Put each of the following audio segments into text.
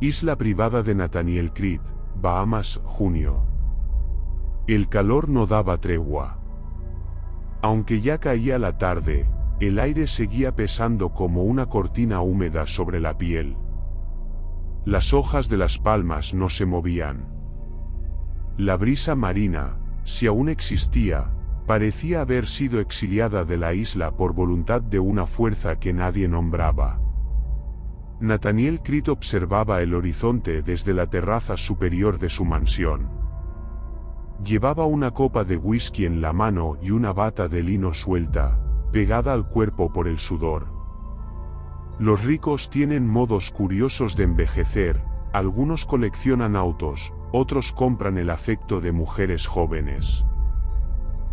Isla privada de Nathaniel Creed, Bahamas, junio. El calor no daba tregua. Aunque ya caía la tarde, el aire seguía pesando como una cortina húmeda sobre la piel. Las hojas de las palmas no se movían. La brisa marina, si aún existía, parecía haber sido exiliada de la isla por voluntad de una fuerza que nadie nombraba. Nathaniel Creed observaba el horizonte desde la terraza superior de su mansión. Llevaba una copa de whisky en la mano y una bata de lino suelta, pegada al cuerpo por el sudor. Los ricos tienen modos curiosos de envejecer, algunos coleccionan autos, otros compran el afecto de mujeres jóvenes.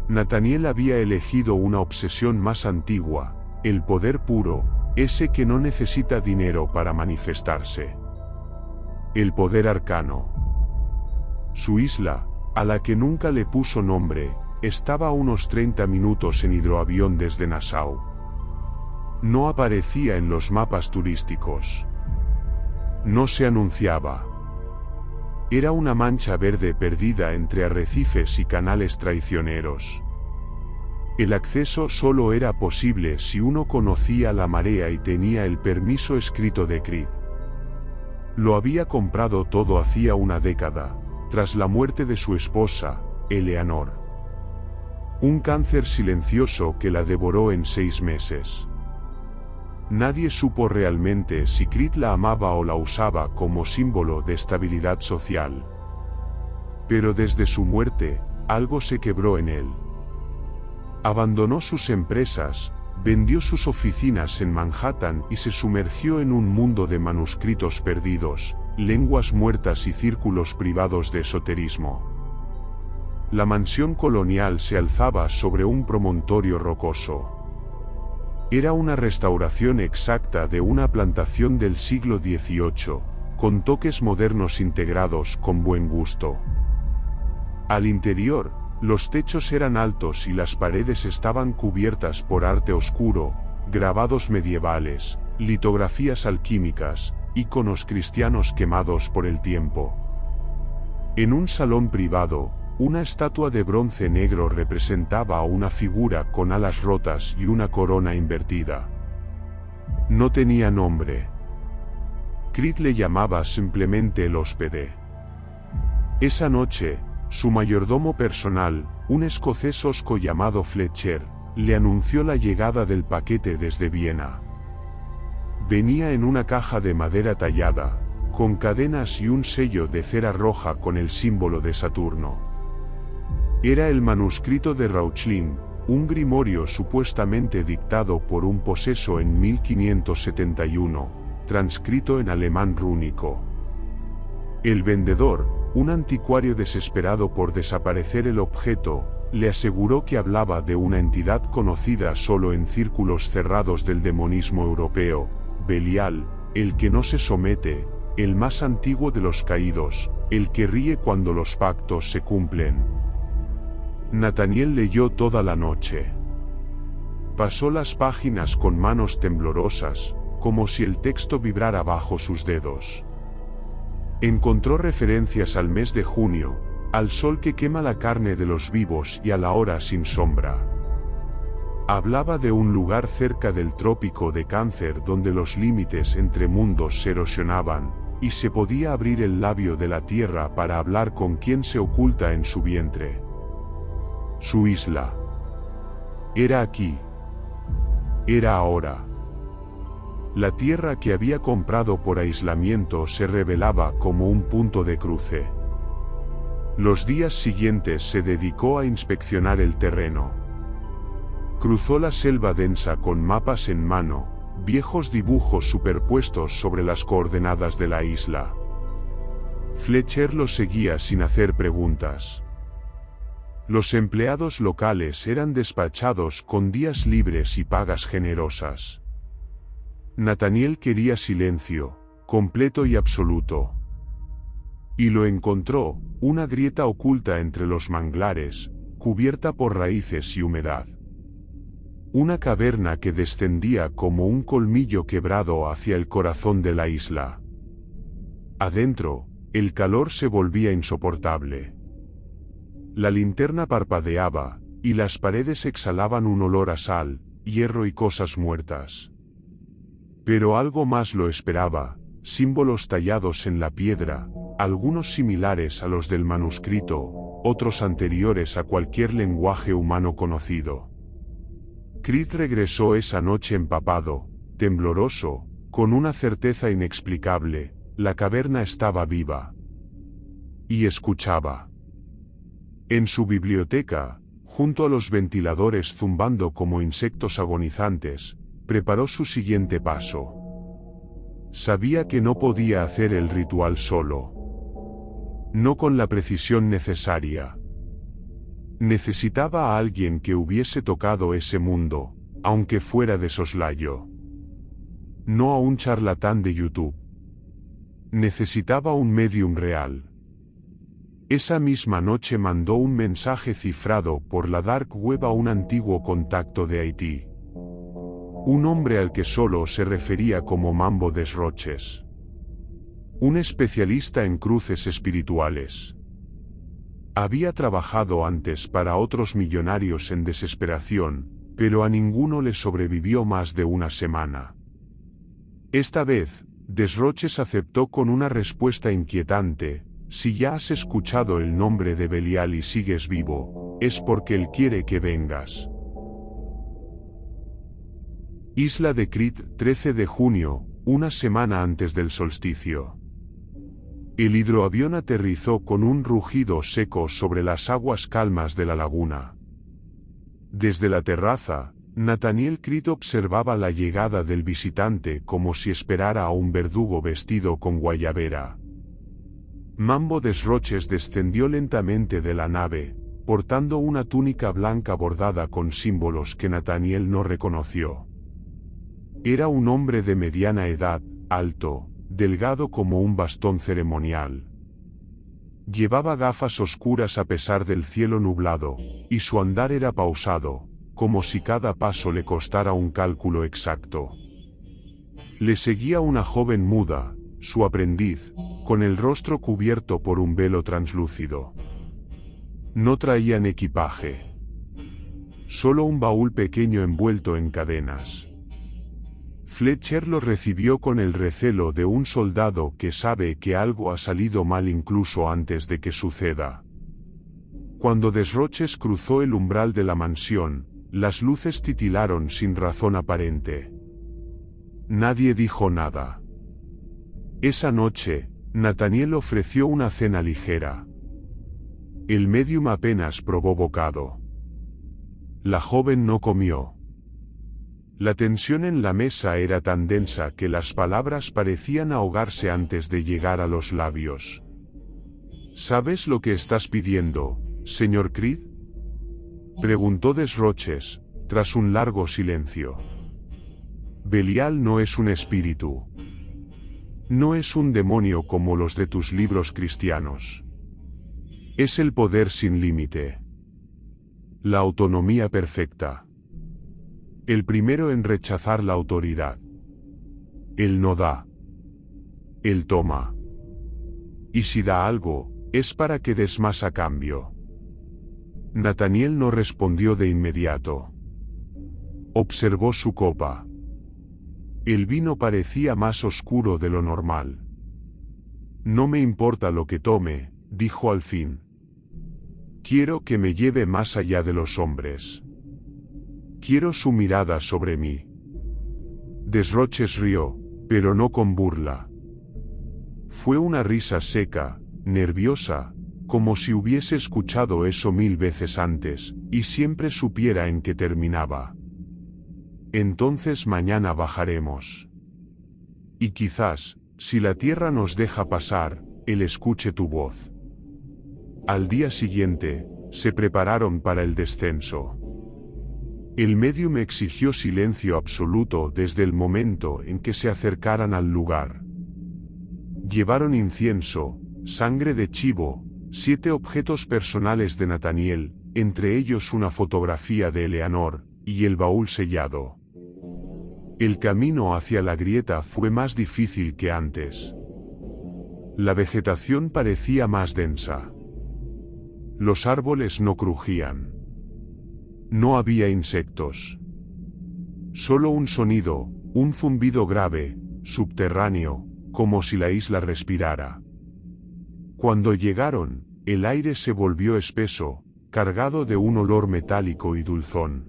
Nathaniel había elegido una obsesión más antigua, el poder puro, ese que no necesita dinero para manifestarse. El poder arcano. Su isla, a la que nunca le puso nombre, estaba a unos 30 minutos en hidroavión desde Nassau. No aparecía en los mapas turísticos. No se anunciaba. Era una mancha verde perdida entre arrecifes y canales traicioneros. El acceso solo era posible si uno conocía la marea y tenía el permiso escrito de Creed. Lo había comprado todo hacía una década, tras la muerte de su esposa, Eleanor. Un cáncer silencioso que la devoró en 6 meses. Nadie supo realmente si Creed la amaba o la usaba como símbolo de estabilidad social. Pero desde su muerte, algo se quebró en él. Abandonó sus empresas, vendió sus oficinas en Manhattan y se sumergió en un mundo de manuscritos perdidos, lenguas muertas y círculos privados de esoterismo. La mansión colonial se alzaba sobre un promontorio rocoso. Era una restauración exacta de una plantación del siglo XVIII, con toques modernos integrados con buen gusto. Al interior, los techos eran altos y las paredes estaban cubiertas por arte oscuro, grabados medievales, litografías alquímicas, íconos cristianos quemados por el tiempo. En un salón privado, una estatua de bronce negro representaba a una figura con alas rotas y una corona invertida. No tenía nombre. Creed le llamaba simplemente el hóspede. Esa noche, su mayordomo personal, un escocés hosco llamado Fletcher, le anunció la llegada del paquete desde Viena. Venía en una caja de madera tallada, con cadenas y un sello de cera roja con el símbolo de Saturno. Era el manuscrito de Rauchlin, un grimorio supuestamente dictado por un poseso en 1571, transcrito en alemán rúnico. El vendedor, un anticuario desesperado por desaparecer el objeto, le aseguró que hablaba de una entidad conocida solo en círculos cerrados del demonismo europeo, Belial, el que no se somete, el más antiguo de los caídos, el que ríe cuando los pactos se cumplen. Nathaniel leyó toda la noche. Pasó las páginas con manos temblorosas, como si el texto vibrara bajo sus dedos. Encontró referencias al mes de junio, al sol que quema la carne de los vivos y a la hora sin sombra. Hablaba de un lugar cerca del trópico de Cáncer donde los límites entre mundos se erosionaban, y se podía abrir el labio de la tierra para hablar con quien se oculta en su vientre. Su isla. Era aquí. Era ahora. La tierra que había comprado por aislamiento se revelaba como un punto de cruce. Los días siguientes se dedicó a inspeccionar el terreno. Cruzó la selva densa con mapas en mano, viejos dibujos superpuestos sobre las coordenadas de la isla. Fletcher lo seguía sin hacer preguntas. Los empleados locales eran despachados con días libres y pagas generosas. Nathaniel quería silencio, completo y absoluto. Y lo encontró, una grieta oculta entre los manglares, cubierta por raíces y humedad. Una caverna que descendía como un colmillo quebrado hacia el corazón de la isla. Adentro, el calor se volvía insoportable. La linterna parpadeaba, y las paredes exhalaban un olor a sal, hierro y cosas muertas. Pero algo más lo esperaba, símbolos tallados en la piedra, algunos similares a los del manuscrito, otros anteriores a cualquier lenguaje humano conocido. Creed regresó esa noche empapado, tembloroso, con una certeza inexplicable: la caverna estaba viva. Y escuchaba. En su biblioteca, junto a los ventiladores zumbando como insectos agonizantes, preparó su siguiente paso. Sabía que no podía hacer el ritual solo. No con la precisión necesaria. Necesitaba a alguien que hubiese tocado ese mundo, aunque fuera de soslayo. No a un charlatán de YouTube. Necesitaba un medium real. Esa misma noche mandó un mensaje cifrado por la dark web a un antiguo contacto de Haití. Un hombre al que solo se refería como Mambo Desroches. Un especialista en cruces espirituales. Había trabajado antes para otros millonarios en desesperación, pero a ninguno le sobrevivió más de una semana. Esta vez, Desroches aceptó con una respuesta inquietante: si ya has escuchado el nombre de Belial y sigues vivo, es porque él quiere que vengas. Isla de Crete, 13 de junio, una semana antes del solsticio. El hidroavión aterrizó con un rugido seco sobre las aguas calmas de la laguna. Desde la terraza, Nathaniel Crete observaba la llegada del visitante como si esperara a un verdugo vestido con guayabera. Mambo Desroches descendió lentamente de la nave, portando una túnica blanca bordada con símbolos que Nathaniel no reconoció. Era un hombre de mediana edad, alto, delgado como un bastón ceremonial. Llevaba gafas oscuras a pesar del cielo nublado, y su andar era pausado, como si cada paso le costara un cálculo exacto. Le seguía una joven muda, su aprendiz, con el rostro cubierto por un velo translúcido. No traían equipaje. Solo un baúl pequeño envuelto en cadenas. Fletcher lo recibió con el recelo de un soldado que sabe que algo ha salido mal incluso antes de que suceda. Cuando Desroches cruzó el umbral de la mansión, las luces titilaron sin razón aparente. Nadie dijo nada. Esa noche, Nathaniel ofreció una cena ligera. El medium apenas probó bocado. La joven no comió. La tensión en la mesa era tan densa que las palabras parecían ahogarse antes de llegar a los labios. ¿Sabes lo que estás pidiendo, señor Creed?, preguntó Desroches, tras un largo silencio. Belial no es un espíritu. No es un demonio como los de tus libros cristianos. Es el poder sin límite. La autonomía perfecta. El primero en rechazar la autoridad. Él no da. Él toma. Y si da algo, es para que des más a cambio. Nathaniel no respondió de inmediato. Observó su copa. El vino parecía más oscuro de lo normal. No me importa lo que tome, dijo al fin. Quiero que me lleve más allá de los hombres. Quiero su mirada sobre mí. Desroches rió, pero no con burla. Fue una risa seca, nerviosa, como si hubiese escuchado eso 1000 veces antes, y siempre supiera en qué terminaba. Entonces mañana bajaremos. Y quizás, si la tierra nos deja pasar, él escuche tu voz. Al día siguiente, se prepararon para el descenso. El medium exigió silencio absoluto desde el momento en que se acercaran al lugar. Llevaron incienso, sangre de chivo, 7 objetos personales de Nathaniel, entre ellos una fotografía de Eleanor, y el baúl sellado. El camino hacia la grieta fue más difícil que antes. La vegetación parecía más densa. Los árboles no crujían. No había insectos. Solo un sonido, un zumbido grave, subterráneo, como si la isla respirara. Cuando llegaron, el aire se volvió espeso, cargado de un olor metálico y dulzón.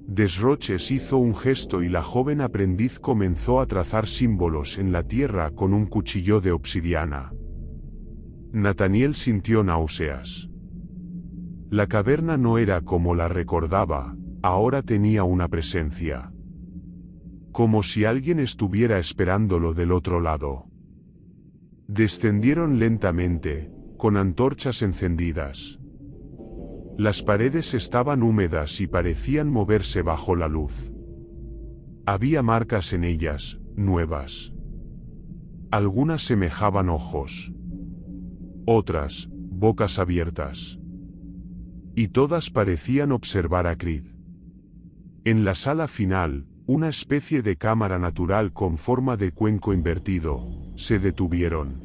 Desroches hizo un gesto y la joven aprendiz comenzó a trazar símbolos en la tierra con un cuchillo de obsidiana. Nathaniel sintió náuseas. La caverna no era como la recordaba, ahora tenía una presencia. Como si alguien estuviera esperándolo del otro lado. Descendieron lentamente, con antorchas encendidas. Las paredes estaban húmedas y parecían moverse bajo la luz. Había marcas en ellas, nuevas. Algunas semejaban ojos. Otras, bocas abiertas. Y todas parecían observar a Creed. En la sala final, una especie de cámara natural con forma de cuenco invertido, se detuvieron.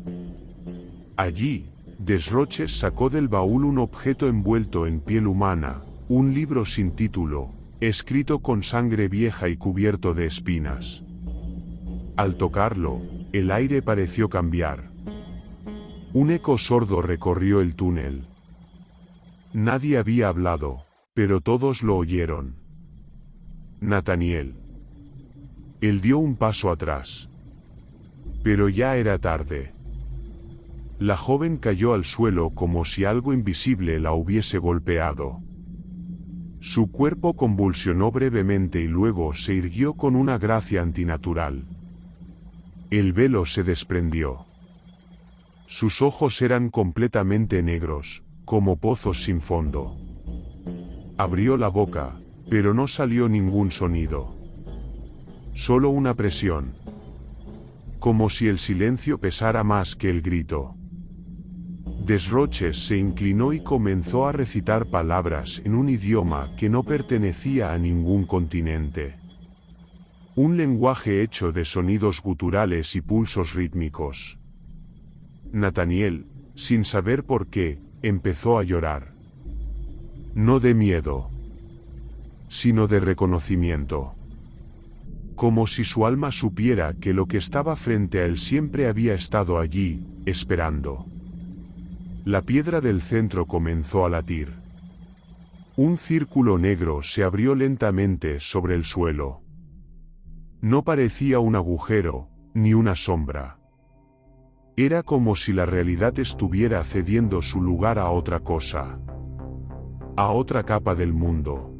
Allí, Desroches sacó del baúl un objeto envuelto en piel humana, un libro sin título, escrito con sangre vieja y cubierto de espinas. Al tocarlo, el aire pareció cambiar. Un eco sordo recorrió el túnel. Nadie había hablado, pero todos lo oyeron. Nathaniel. Él dio un paso atrás. Pero ya era tarde. La joven cayó al suelo como si algo invisible la hubiese golpeado. Su cuerpo convulsionó brevemente y luego se irguió con una gracia antinatural. El velo se desprendió. Sus ojos eran completamente negros, como pozos sin fondo. Abrió la boca, pero no salió ningún sonido. Solo una presión. Como si el silencio pesara más que el grito. Desroches se inclinó y comenzó a recitar palabras en un idioma que no pertenecía a ningún continente. Un lenguaje hecho de sonidos guturales y pulsos rítmicos. Nathaniel, sin saber por qué, empezó a llorar. No de miedo, sino de reconocimiento. Como si su alma supiera que lo que estaba frente a él siempre había estado allí, esperando. La piedra del centro comenzó a latir. Un círculo negro se abrió lentamente sobre el suelo. No parecía un agujero, ni una sombra. Era como si la realidad estuviera cediendo su lugar a otra cosa. A otra capa del mundo.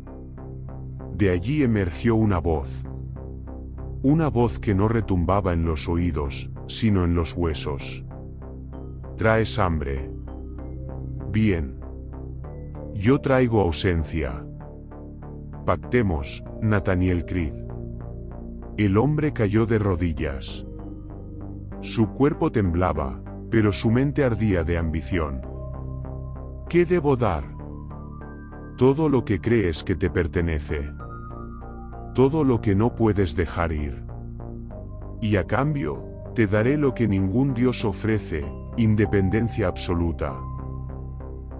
De allí emergió una voz. Una voz que no retumbaba en los oídos, sino en los huesos. ¿Traes hambre? Bien. Yo traigo ausencia. Pactemos, Nathaniel Creed. El hombre cayó de rodillas. Su cuerpo temblaba, pero su mente ardía de ambición. ¿Qué debo dar? Todo lo que crees que te pertenece. Todo lo que no puedes dejar ir. Y a cambio, te daré lo que ningún dios ofrece, independencia absoluta.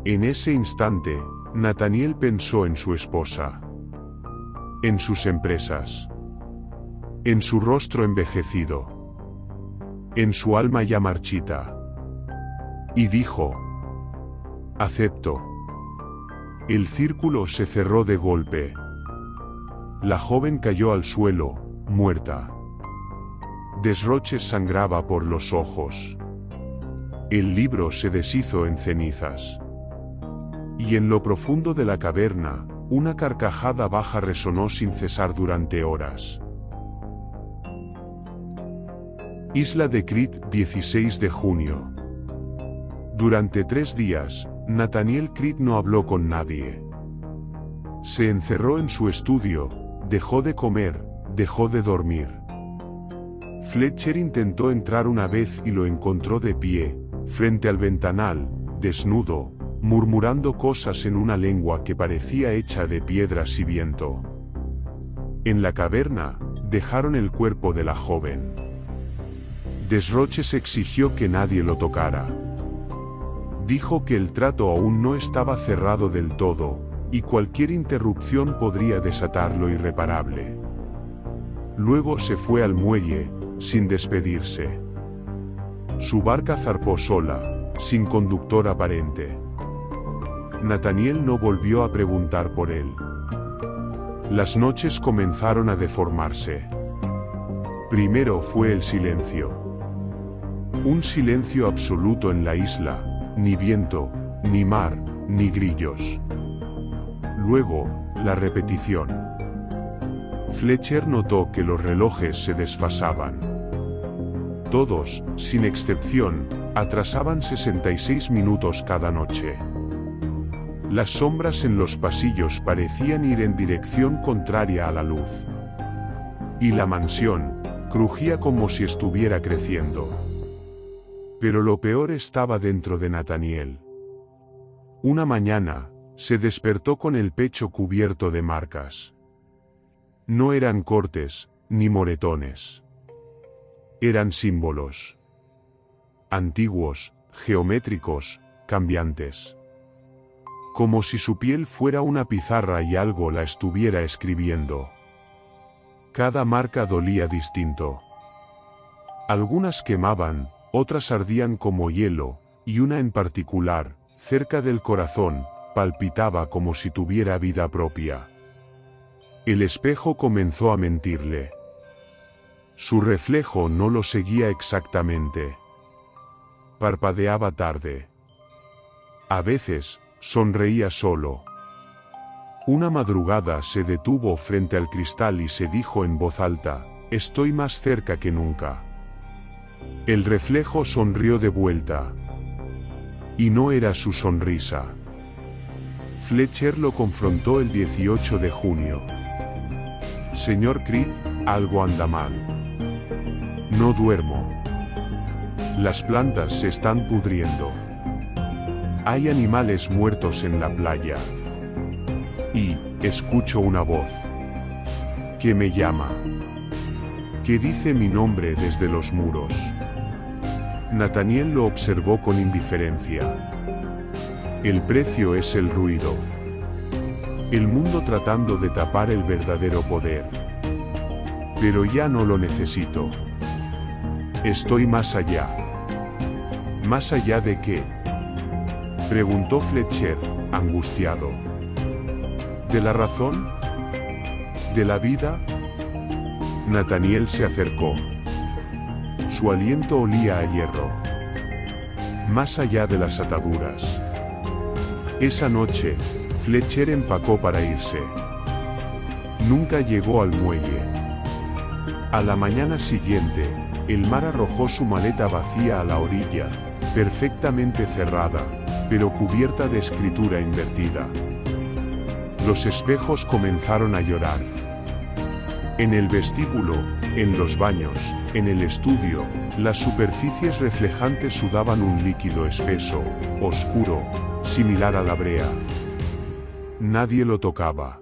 En ese instante, Nathaniel pensó en su esposa. En sus empresas. En su rostro envejecido. En su alma ya marchita. Y dijo: acepto. El círculo se cerró de golpe. La joven cayó al suelo, muerta. Desroches sangraba por los ojos. El libro se deshizo en cenizas. Y en lo profundo de la caverna, una carcajada baja resonó sin cesar durante horas. Isla de Creed, 16 de junio. Durante 3 días, Nathaniel Creed no habló con nadie. Se encerró en su estudio, dejó de comer, dejó de dormir. Fletcher intentó entrar una vez y lo encontró de pie, frente al ventanal, desnudo, murmurando cosas en una lengua que parecía hecha de piedras y viento. En la caverna, dejaron el cuerpo de la joven. Desroches exigió que nadie lo tocara. Dijo que el trato aún no estaba cerrado del todo, y cualquier interrupción podría desatar lo irreparable. Luego se fue al muelle, sin despedirse. Su barca zarpó sola, sin conductor aparente. Nathaniel no volvió a preguntar por él. Las noches comenzaron a deformarse. Primero fue el silencio. Un silencio absoluto en la isla, ni viento, ni mar, ni grillos. Luego, la repetición. Fletcher notó que los relojes se desfasaban. Todos, sin excepción, atrasaban 66 minutos cada noche. Las sombras en los pasillos parecían ir en dirección contraria a la luz. Y la mansión crujía como si estuviera creciendo. Pero lo peor estaba dentro de Nathaniel. Una mañana, se despertó con el pecho cubierto de marcas. No eran cortes, ni moretones. Eran símbolos. Antiguos, geométricos, cambiantes. Como si su piel fuera una pizarra y algo la estuviera escribiendo. Cada marca dolía distinto. Algunas quemaban, otras ardían como hielo, y una en particular, cerca del corazón, palpitaba como si tuviera vida propia. El espejo comenzó a mentirle. Su reflejo no lo seguía exactamente. Parpadeaba tarde. A veces, sonreía solo. Una madrugada se detuvo frente al cristal y se dijo en voz alta, «Estoy más cerca que nunca». El reflejo sonrió de vuelta. Y no era su sonrisa. Fletcher lo confrontó el 18 de junio. «Señor Creed, algo anda mal. No duermo. Las plantas se están pudriendo. Hay animales muertos en la playa. Y, escucho una voz. Que me llama. Que dice mi nombre desde los muros». Nathaniel lo observó con indiferencia. El precio es el ruido. El mundo tratando de tapar el verdadero poder. Pero ya no lo necesito. Estoy más allá. ¿Más allá de qué?, preguntó Fletcher, angustiado. ¿De la razón? ¿De la vida? Nathaniel se acercó. Su aliento olía a hierro. Más allá de las ataduras. Esa noche, Fletcher empacó para irse. Nunca llegó al muelle. A la mañana siguiente, el mar arrojó su maleta vacía a la orilla, perfectamente cerrada, pero cubierta de escritura invertida. Los espejos comenzaron a llorar. En el vestíbulo, en los baños, en el estudio, las superficies reflejantes sudaban un líquido espeso, oscuro, similar a la brea. Nadie lo tocaba.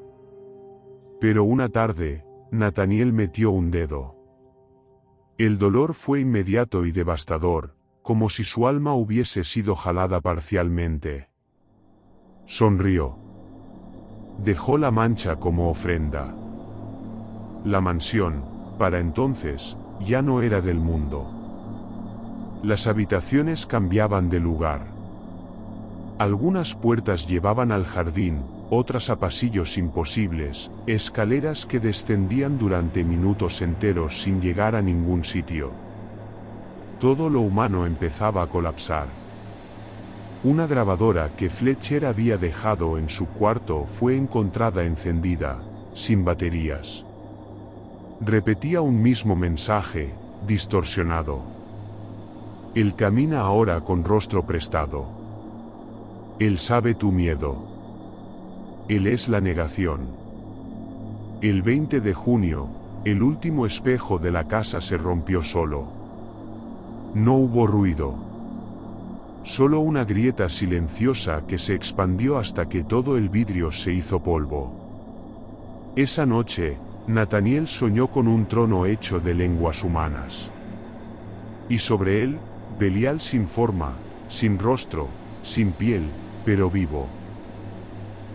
Pero una tarde, Nathaniel metió un dedo. El dolor fue inmediato y devastador, como si su alma hubiese sido jalada parcialmente. Sonrió. Dejó la mancha como ofrenda. La mansión, para entonces, ya no era del mundo. Las habitaciones cambiaban de lugar. Algunas puertas llevaban al jardín, otras a pasillos imposibles, escaleras que descendían durante minutos enteros sin llegar a ningún sitio. Todo lo humano empezaba a colapsar. Una grabadora que Fletcher había dejado en su cuarto fue encontrada encendida, sin baterías. Repetía un mismo mensaje, distorsionado. Él camina ahora con rostro prestado. Él sabe tu miedo. Él es la negación. El 20 de junio, el último espejo de la casa se rompió solo. No hubo ruido. Solo una grieta silenciosa que se expandió hasta que todo el vidrio se hizo polvo. Esa noche, Nathaniel soñó con un trono hecho de lenguas humanas. Y sobre él, Belial sin forma, sin rostro, sin piel, pero vivo.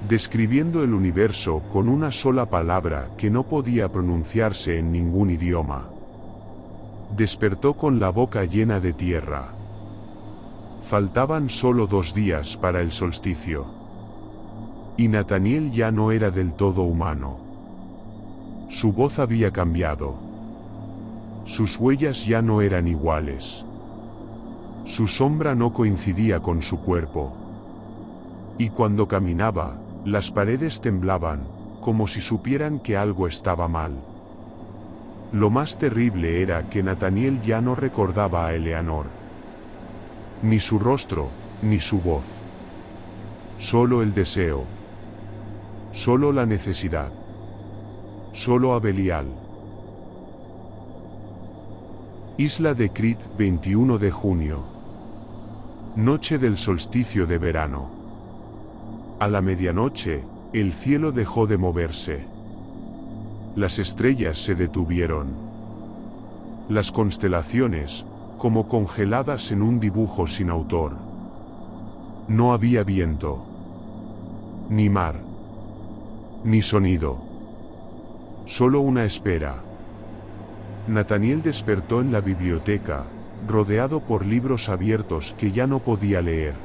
Describiendo el universo con una sola palabra que no podía pronunciarse en ningún idioma. Despertó con la boca llena de tierra. Faltaban solo 2 días para el solsticio. Y Nataniel ya no era del todo humano. Su voz había cambiado. Sus huellas ya no eran iguales. Su sombra no coincidía con su cuerpo. Y cuando caminaba, las paredes temblaban, como si supieran que algo estaba mal. Lo más terrible era que Nataniel ya no recordaba a Eleanor. Ni su rostro, ni su voz. Solo el deseo. Solo la necesidad. Solo a Belial. Isla de Crete, 21 de junio. Noche del solsticio de verano. A la medianoche, el cielo dejó de moverse. Las estrellas se detuvieron. Las constelaciones, como congeladas en un dibujo sin autor. No había viento. Ni mar. Ni sonido. Solo una espera. Nataniel despertó en la biblioteca, rodeado por libros abiertos que ya no podía leer.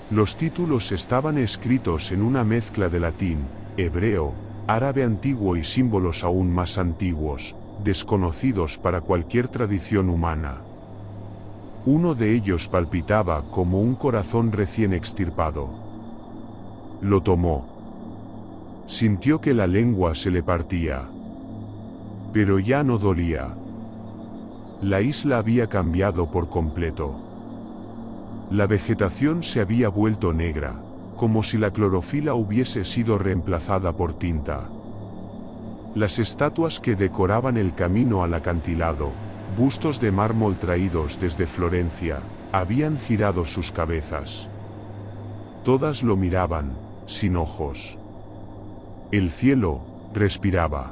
Los títulos estaban escritos en una mezcla de latín, hebreo, árabe antiguo y símbolos aún más antiguos, desconocidos para cualquier tradición humana. Uno de ellos palpitaba como un corazón recién extirpado. Lo tomó. Sintió que la lengua se le partía. Pero ya no dolía. La isla había cambiado por completo. La vegetación se había vuelto negra, como si la clorofila hubiese sido reemplazada por tinta. Las estatuas que decoraban el camino al acantilado, bustos de mármol traídos desde Florencia, habían girado sus cabezas. Todas lo miraban, sin ojos. El cielo respiraba.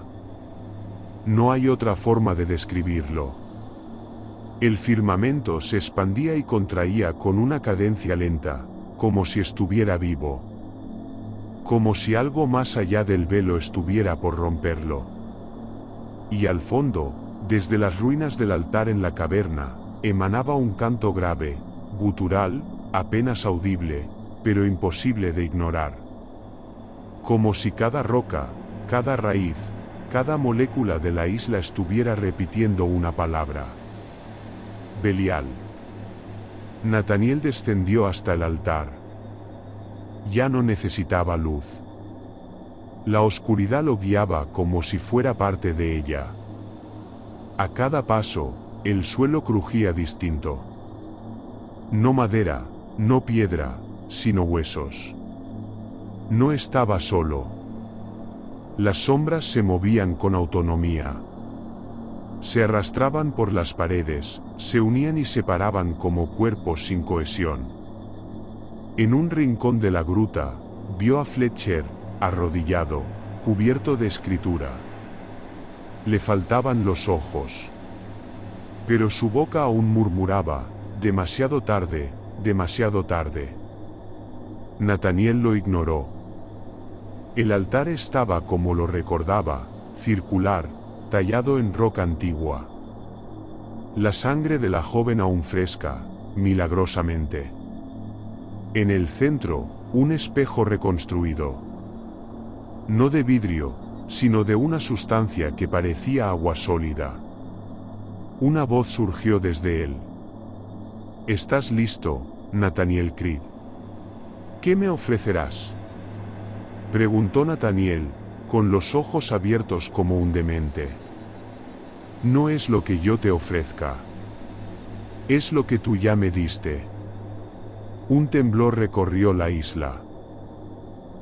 No hay otra forma de describirlo. El firmamento se expandía y contraía con una cadencia lenta, como si estuviera vivo. Como si algo más allá del velo estuviera por romperlo. Y al fondo, desde las ruinas del altar en la caverna, emanaba un canto grave, gutural, apenas audible, pero imposible de ignorar. Como si cada roca, cada raíz, cada molécula de la isla estuviera repitiendo una palabra. Belial. Nataniel descendió hasta el altar. Ya no necesitaba luz. La oscuridad lo guiaba como si fuera parte de ella. A cada paso, el suelo crujía distinto. No madera, no piedra, sino huesos. No estaba solo. Las sombras se movían con autonomía. Se arrastraban por las paredes, se unían y separaban como cuerpos sin cohesión. En un rincón de la gruta, vio a Fletcher, arrodillado, cubierto de escritura. Le faltaban los ojos. Pero su boca aún murmuraba, demasiado tarde, demasiado tarde. Nataniel lo ignoró. El altar estaba como lo recordaba, circular, tallado en roca antigua. La sangre de la joven aún fresca, milagrosamente. En el centro, un espejo reconstruido. No de vidrio, sino de una sustancia que parecía agua sólida. Una voz surgió desde él. ¿Estás listo, Nataniel Creed? ¿Qué me ofrecerás? Preguntó Nataniel, con los ojos abiertos como un demente. No es lo que yo te ofrezca. Es lo que tú ya me diste. Un temblor recorrió la isla.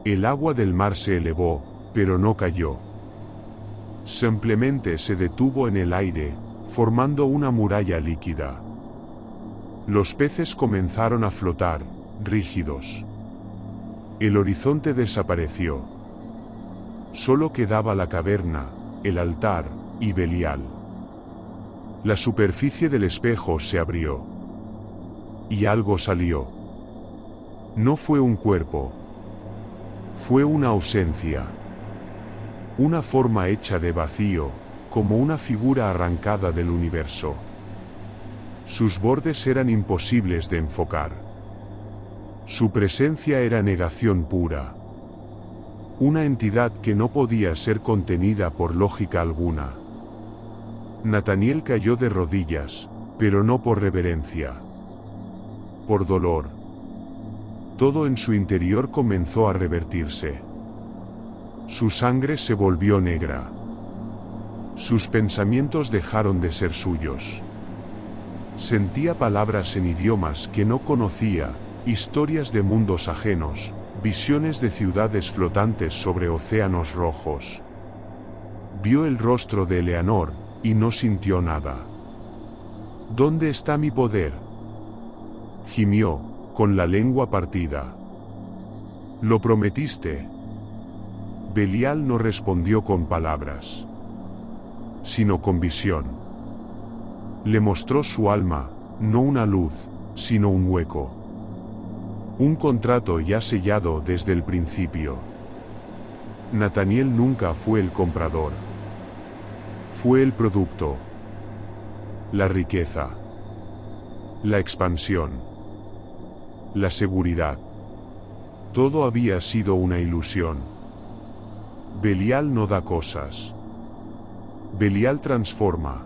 El agua del mar se elevó, pero no cayó. Simplemente se detuvo en el aire, formando una muralla líquida. Los peces comenzaron a flotar, rígidos. El horizonte desapareció. Solo quedaba la caverna, el altar, y Belial. La superficie del espejo se abrió. Y algo salió. No fue un cuerpo. Fue una ausencia. Una forma hecha de vacío, como una figura arrancada del universo. Sus bordes eran imposibles de enfocar. Su presencia era negación pura. Una entidad que no podía ser contenida por lógica alguna. Nathaniel cayó de rodillas, pero no por reverencia. Por dolor. Todo en su interior comenzó a revertirse. Su sangre se volvió negra. Sus pensamientos dejaron de ser suyos. Sentía palabras en idiomas que no conocía, historias de mundos ajenos, visiones de ciudades flotantes sobre océanos rojos. Vio el rostro de Eleanor, y no sintió nada. ¿Dónde está mi poder?, gimió, con la lengua partida. Lo prometiste. Belial no respondió con palabras, sino con visión. Le mostró su alma, no una luz, sino un hueco. Un contrato ya sellado desde el principio. Nathaniel nunca fue el comprador. Fue el producto. La riqueza. La expansión. La seguridad. Todo había sido una ilusión. Belial no da cosas. Belial transforma.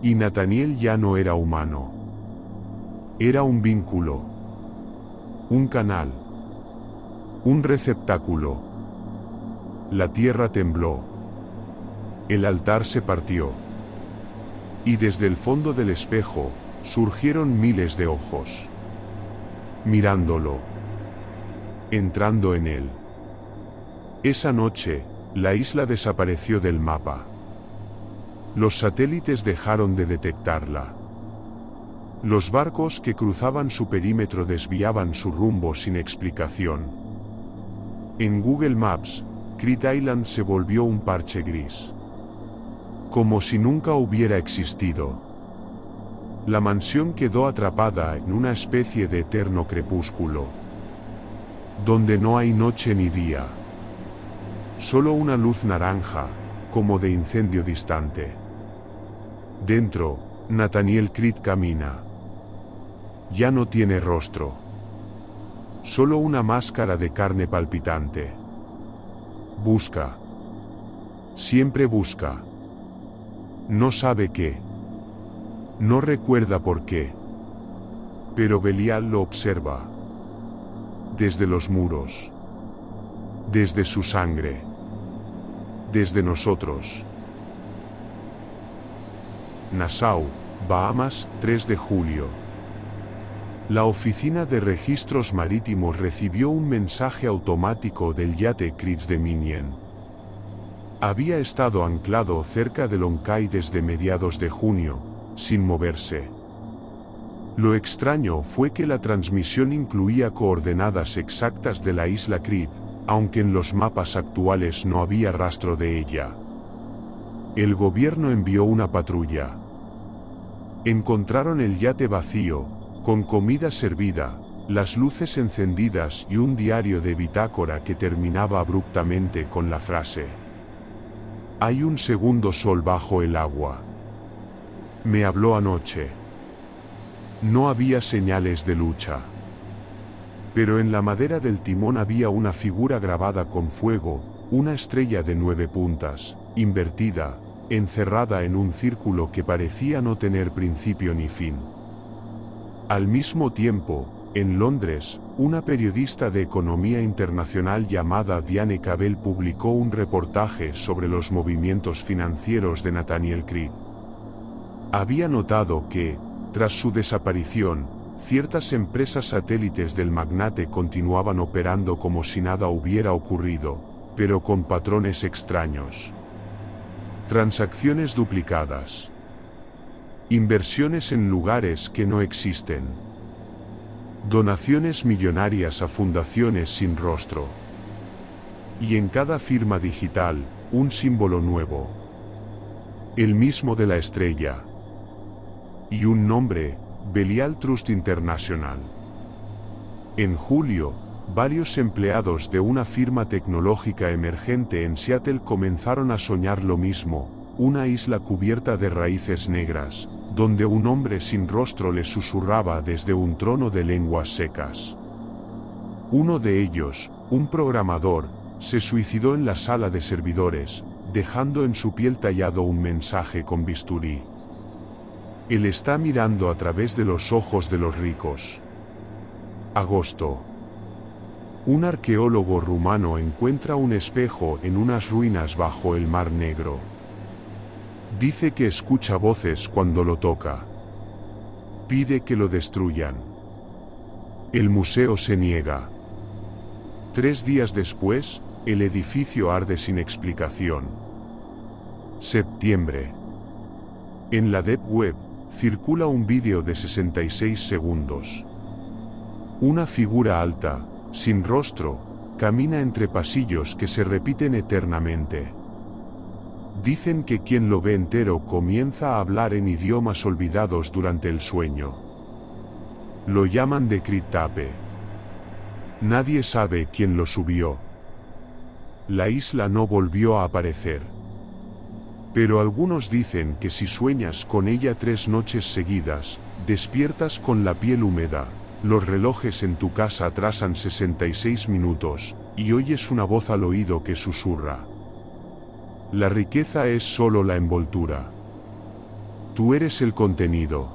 Y Nathaniel ya no era humano. Era un vínculo. Un canal. Un receptáculo. La tierra tembló. El altar se partió. Y desde el fondo del espejo, surgieron miles de ojos. Mirándolo. Entrando en él. Esa noche, la isla desapareció del mapa. Los satélites dejaron de detectarla. Los barcos que cruzaban su perímetro desviaban su rumbo sin explicación. En Google Maps, Crete Island se volvió un parche gris. Como si nunca hubiera existido. La mansión quedó atrapada en una especie de eterno crepúsculo. Donde no hay noche ni día. Solo una luz naranja, como de incendio distante. Dentro, Nathaniel Crete camina. Ya no tiene rostro. Solo una máscara de carne palpitante. Busca. Siempre busca. No sabe qué. No recuerda por qué. Pero Belial lo observa. Desde los muros. Desde su sangre. Desde nosotros. Nassau, Bahamas, 3 de julio. La Oficina de Registros Marítimos recibió un mensaje automático del yate Kriegsdeminien. Había estado anclado cerca de Lonkai desde mediados de junio, sin moverse. Lo extraño fue que la transmisión incluía coordenadas exactas de la isla Crete, aunque en los mapas actuales no había rastro de ella. El gobierno envió una patrulla. Encontraron el yate vacío, con comida servida, las luces encendidas y un diario de bitácora que terminaba abruptamente con la frase: "Hay un segundo sol bajo el agua. Me habló anoche". No había señales de lucha. Pero en la madera del timón había una figura grabada con fuego, una estrella de 9 puntas, invertida, encerrada en un círculo que parecía no tener principio ni fin. Al mismo tiempo, en Londres, una periodista de economía internacional llamada Diane Cabell publicó un reportaje sobre los movimientos financieros de Nathaniel Crete. Había notado que, tras su desaparición, ciertas empresas satélites del magnate continuaban operando como si nada hubiera ocurrido, pero con patrones extraños. Transacciones duplicadas. Inversiones en lugares que no existen. Donaciones millonarias a fundaciones sin rostro. Y en cada firma digital, un símbolo nuevo. El mismo de la estrella. Y un nombre, Belial Trust International. En julio, varios empleados de una firma tecnológica emergente en Seattle comenzaron a soñar lo mismo, una isla cubierta de raíces negras, donde un hombre sin rostro les susurraba desde un trono de lenguas secas. Uno de ellos, un programador, se suicidó en la sala de servidores, dejando en su piel tallado un mensaje con bisturí. Él está mirando a través de los ojos de los ricos. Agosto. Un arqueólogo rumano encuentra un espejo en unas ruinas bajo el Mar Negro. Dice que escucha voces cuando lo toca. Pide que lo destruyan. El museo se niega. 3 días después, el edificio arde sin explicación. Septiembre. En la Deep Web, circula un vídeo de 66 segundos. Una figura alta, sin rostro, camina entre pasillos que se repiten eternamente. Dicen que quien lo ve entero comienza a hablar en idiomas olvidados durante el sueño. Lo llaman de Crit Tape. Nadie sabe quién lo subió. La isla no volvió a aparecer. Pero algunos dicen que si sueñas con ella 3 noches seguidas, despiertas con la piel húmeda, los relojes en tu casa atrasan 66 minutos, y oyes una voz al oído que susurra. La riqueza es solo la envoltura. Tú eres el contenido.